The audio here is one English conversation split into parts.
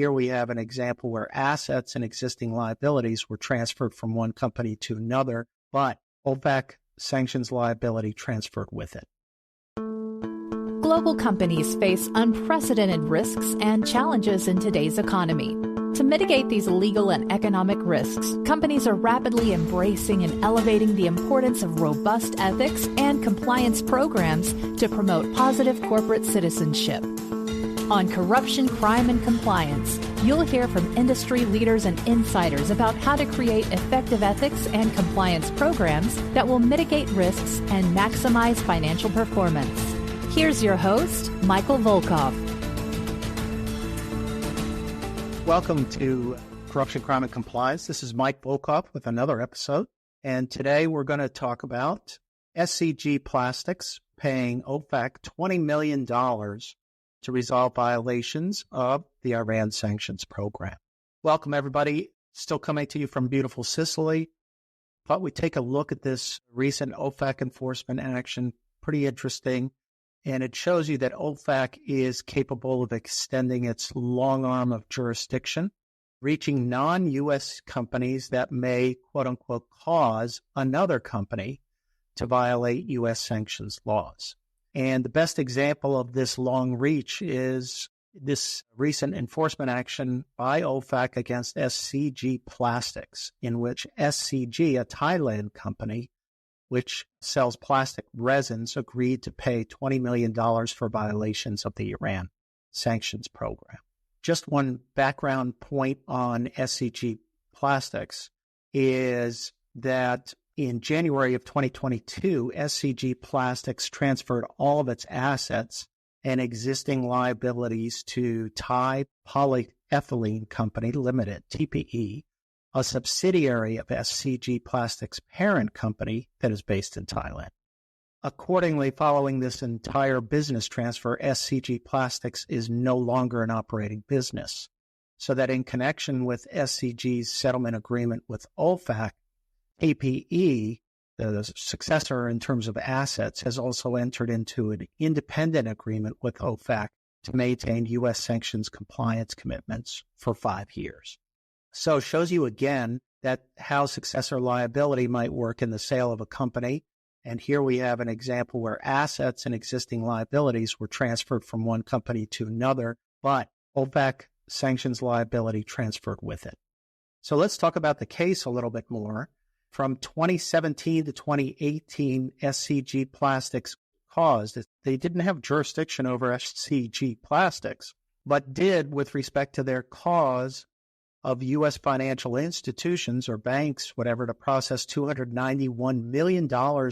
here we have an example where assets and existing liabilities were transferred from one company to another, but OFAC sanctions liability transferred with it. Global companies face unprecedented risks and challenges in today's economy. To mitigate these legal and economic risks, companies are rapidly embracing and elevating the importance of robust ethics and compliance programs to promote positive corporate citizenship. On Corruption, Crime, and Compliance, you'll hear from industry leaders and insiders about how to create effective ethics and compliance programs that will mitigate risks and maximize financial performance. Here's your host, Michael Volkov. Welcome to Corruption, Crime, and Compliance. This is Mike Volkov with another episode. And today we're going to talk about SCG Plastics paying OFAC $20 million to resolve violations of the Iran Sanctions Program. Welcome, everybody. Still coming to you from beautiful Sicily. Thought we'd take a look at this recent OFAC enforcement action. Pretty interesting. And it shows you that OFAC is capable of extending its long arm of jurisdiction, reaching non-U.S. companies that may, quote unquote, cause another company to violate U.S. sanctions laws. And the best example of this long reach is this recent enforcement action by OFAC against SCG Plastics, in which SCG, a Thailand company, which sells plastic resins, agreed to pay $20 million for violations of the Iran Sanctions Program. Just one background point on SCG Plastics is that in January of 2022, SCG Plastics transferred all of its assets and existing liabilities to Thai Polyethylene Company Limited, TPE, a subsidiary of SCG Plastics' parent company that is based in Thailand. Accordingly, following this entire business transfer, SCG Plastics is no longer an operating business, so that in connection with SCG's settlement agreement with OFAC, TPE, the successor in terms of assets, has also entered into an independent agreement with OFAC to maintain U.S. sanctions compliance commitments for 5 years. So it shows you again that how successor liability might work in the sale of a company. And here we have an example where assets and existing liabilities were transferred from one company to another, but OFAC sanctions liability transferred with it. So let's talk about the case a little bit more. From 2017 to 2018, SCG Plastics caused, they didn't have jurisdiction over SCG Plastics, but did with respect to their cause of U.S. financial institutions or banks, whatever, to process $291 million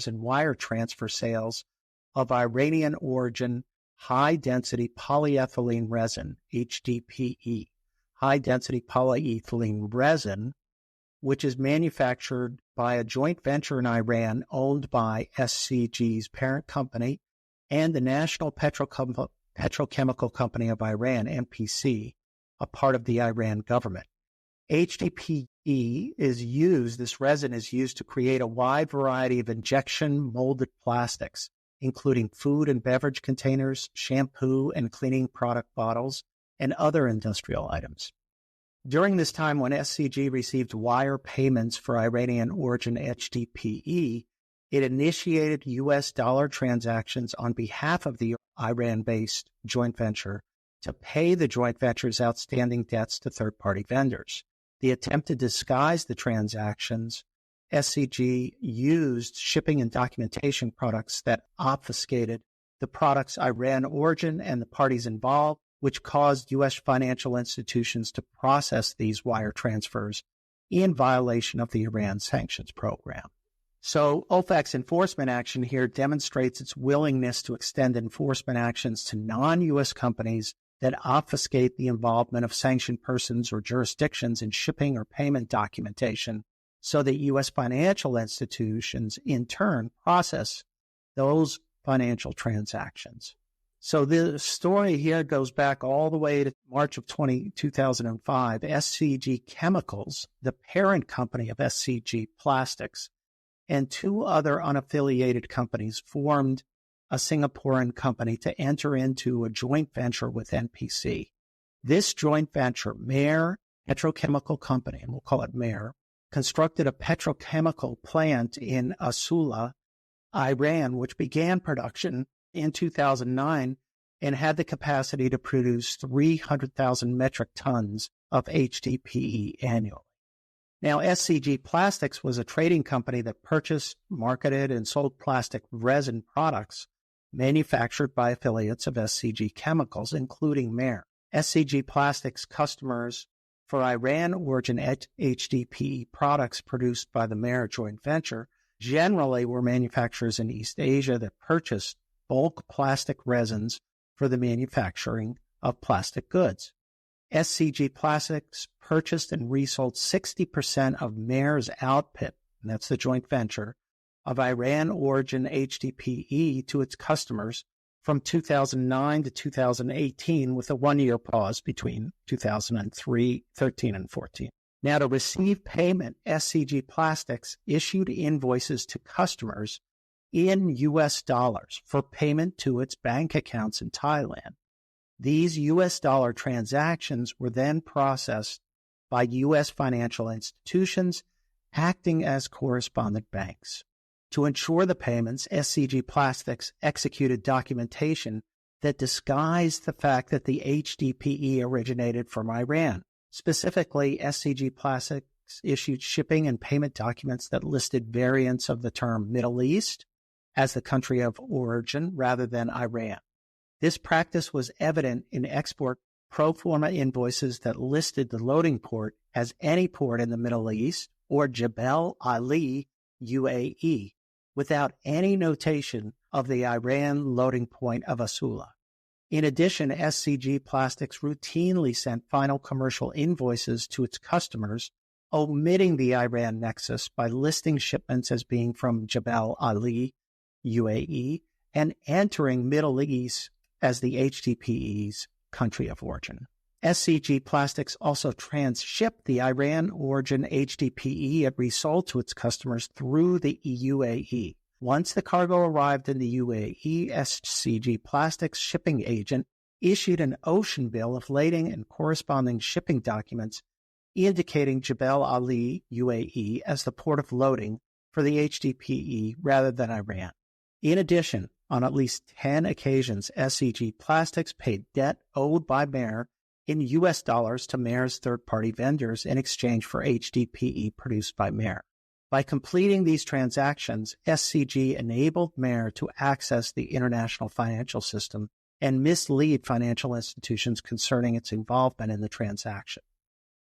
in wire transfer sales of Iranian origin high-density polyethylene resin, HDPE, high-density polyethylene resin, which is manufactured by a joint venture in Iran owned by SCG's parent company and the National Petrochemical Company of Iran, NPC, a part of the Iran government. HDPE this resin is used to create a wide variety of injection molded plastics, including food and beverage containers, shampoo and cleaning product bottles, and other industrial items. During this time when SCG received wire payments for Iranian origin HDPE, it initiated U.S. dollar transactions on behalf of the Iran-based joint venture to pay the joint venture's outstanding debts to third-party vendors. The attempt to disguise the transactions, SCG used shipping and documentation products that obfuscated the product's Iran origin and the parties involved, which caused U.S. financial institutions to process these wire transfers in violation of the Iran Sanctions Program. So OFAC's enforcement action here demonstrates its willingness to extend enforcement actions to non-U.S. companies that obfuscate the involvement of sanctioned persons or jurisdictions in shipping or payment documentation so that U.S. financial institutions in turn process those financial transactions. So the story here goes back all the way to March of 2005. SCG Chemicals, the parent company of SCG Plastics, and 2 other unaffiliated companies formed a Singaporean company to enter into a joint venture with NPC. This joint venture, Maer Petrochemical Company, and we'll call it Maer, constructed a petrochemical plant in Asula, Iran, which began production in 2009 and had the capacity to produce 300,000 metric tons of HDPE annually. Now, SCG Plastics was a trading company that purchased, marketed, and sold plastic resin products manufactured by affiliates of SCG Chemicals, including Maer. SCG Plastics customers for Iran-origin HDPE products produced by the Maer joint venture generally were manufacturers in East Asia that purchased bulk plastic resins for the manufacturing of plastic goods. SCG Plastics purchased and resold 60% of Maer's output, and that's the joint venture, of Iran-origin HDPE to its customers from 2009 to 2018, with a one-year pause between 2013 and 14. Now, to receive payment, SCG Plastics issued invoices to customers in U.S. dollars for payment to its bank accounts in Thailand. These U.S. dollar transactions were then processed by U.S. financial institutions acting as correspondent banks. To ensure the payments, SCG Plastics executed documentation that disguised the fact that the HDPE originated from Iran. Specifically, SCG Plastics issued shipping and payment documents that listed variants of the term Middle East as the country of origin rather than Iran. This practice was evident in export pro forma invoices that listed the loading port as any port in the Middle East or Jebel Ali, UAE, without any notation of the Iran loading point of Asula. In addition, SCG Plastics routinely sent final commercial invoices to its customers, omitting the Iran nexus by listing shipments as being from Jebel Ali, UAE, and entering Middle East as the HDPE's country of origin. SCG Plastics also transshipped the Iran-origin HDPE it resold to its customers through the UAE. Once the cargo arrived in the UAE, SCG Plastics shipping agent issued an ocean bill of lading and corresponding shipping documents indicating Jebel Ali, UAE, as the port of loading for the HDPE rather than Iran. In addition, on at least 10 occasions, SCG Plastics paid debt owed by Maer in U.S. dollars to Maer's third-party vendors in exchange for HDPE produced by Maer. By completing these transactions, SCG enabled Maer to access the international financial system and mislead financial institutions concerning its involvement in the transaction.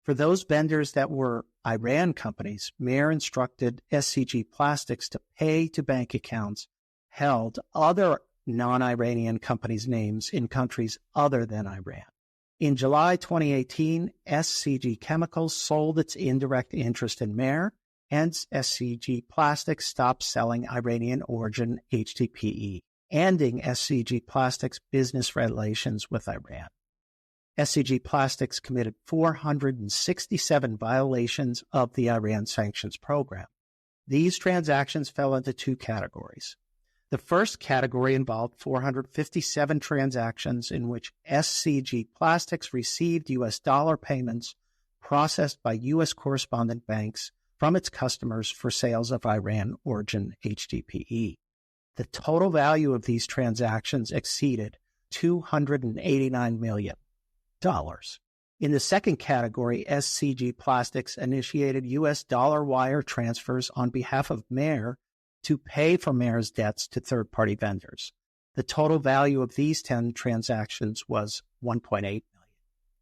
For those vendors that were Iran companies, Maer instructed SCG Plastics to pay to bank accounts held other non-Iranian companies' names in countries other than Iran. In July 2018, SCG Chemicals sold its indirect interest in Maer, and SCG Plastics stopped selling Iranian-origin HDPE, ending SCG Plastics' business relations with Iran. SCG Plastics committed 467 violations of the Iran Sanctions Program. These transactions fell into two categories. The first category involved 457 transactions in which SCG Plastics received U.S. dollar payments processed by U.S. correspondent banks from its customers for sales of Iran-origin HDPE. The total value of these transactions exceeded $289 million. In the second category, SCG Plastics initiated U.S. dollar wire transfers on behalf of Maer to pay for Maer's debts to third-party vendors. The total value of these 10 transactions was $1.8 million.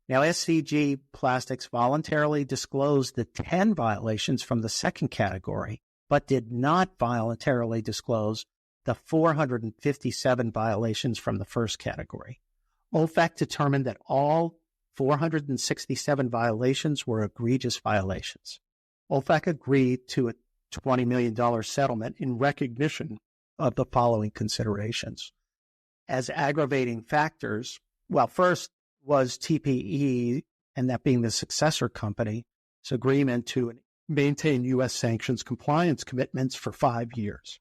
Now, SCG Plastics voluntarily disclosed the 10 violations from the second category, but did not voluntarily disclose the 457 violations from the first category. OFAC determined that all 467 violations were egregious violations. OFAC agreed to a $20 million settlement in recognition of the following considerations. As aggravating factors, first was TPE, and that being the successor company's agreement to maintain U.S. sanctions compliance commitments for 5 years.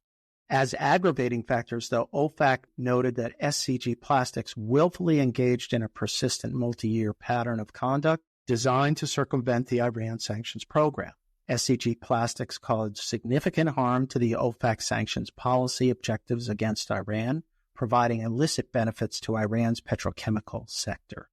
As aggravating factors, though, OFAC noted that SCG Plastics willfully engaged in a persistent multi-year pattern of conduct designed to circumvent the Iran Sanctions Program. SCG Plastics caused significant harm to the OFAC sanctions policy objectives against Iran, providing illicit benefits to Iran's petrochemical sector.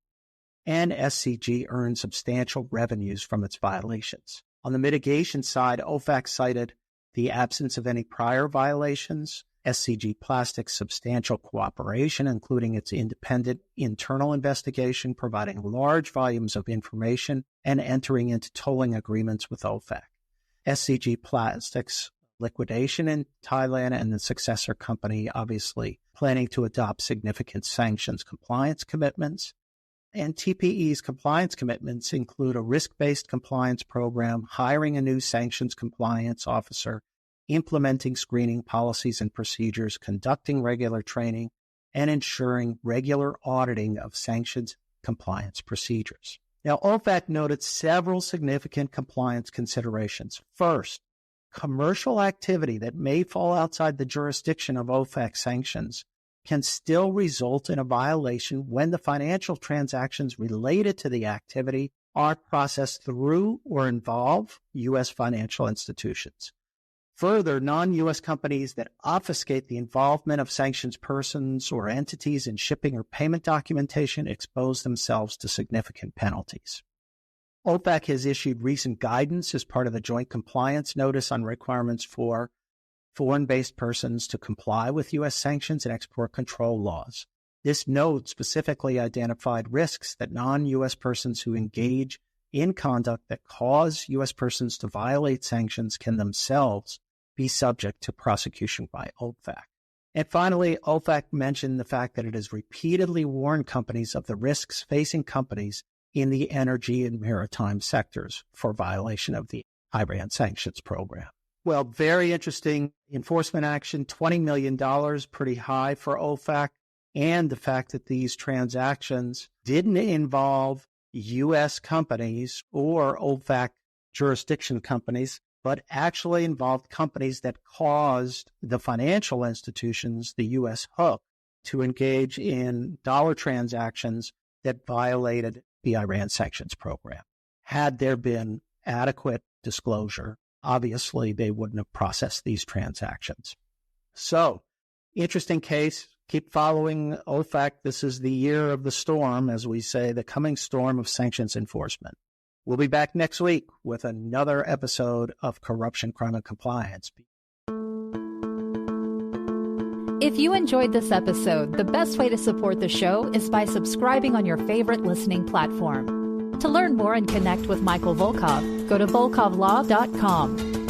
And SCG earned substantial revenues from its violations. On the mitigation side, OFAC cited the absence of any prior violations, SCG Plastics' substantial cooperation, including its independent internal investigation, providing large volumes of information, and entering into tolling agreements with OFAC. SCG Plastics' liquidation in Thailand and the successor company obviously planning to adopt significant sanctions compliance commitments. And TPE's compliance commitments include a risk-based compliance program, hiring a new sanctions compliance officer, implementing screening policies and procedures, conducting regular training, and ensuring regular auditing of sanctions compliance procedures. Now, OFAC noted several significant compliance considerations. First, commercial activity that may fall outside the jurisdiction of OFAC sanctions can still result in a violation when the financial transactions related to the activity are processed through or involve U.S. financial institutions. Further, non-U.S. companies that obfuscate the involvement of sanctions persons or entities in shipping or payment documentation expose themselves to significant penalties. OFAC has issued recent guidance as part of the Joint Compliance Notice on requirements for foreign-based persons to comply with U.S. sanctions and export control laws. This note specifically identified risks that non-U.S. persons who engage in conduct that cause U.S. persons to violate sanctions can themselves be subject to prosecution by OFAC. And finally, OFAC mentioned the fact that it has repeatedly warned companies of the risks facing companies in the energy and maritime sectors for violation of the Iran Sanctions Program. Well, very interesting enforcement action, $20 million, pretty high for OFAC, and the fact that these transactions didn't involve U.S. companies or OFAC jurisdiction companies, but actually involved companies that caused the financial institutions, the U.S. hook, to engage in dollar transactions that violated the Iran Sanctions Program. Had there been adequate disclosure, obviously they wouldn't have processed these transactions. So, interesting case. Keep following OFAC. This is the year of the storm, as we say, the coming storm of sanctions enforcement. We'll be back next week with another episode of Corruption, Crime, and Compliance. If you enjoyed this episode, the best way to support the show is by subscribing on your favorite listening platform. To learn more and connect with Michael Volkov, go to volkovlaw.com.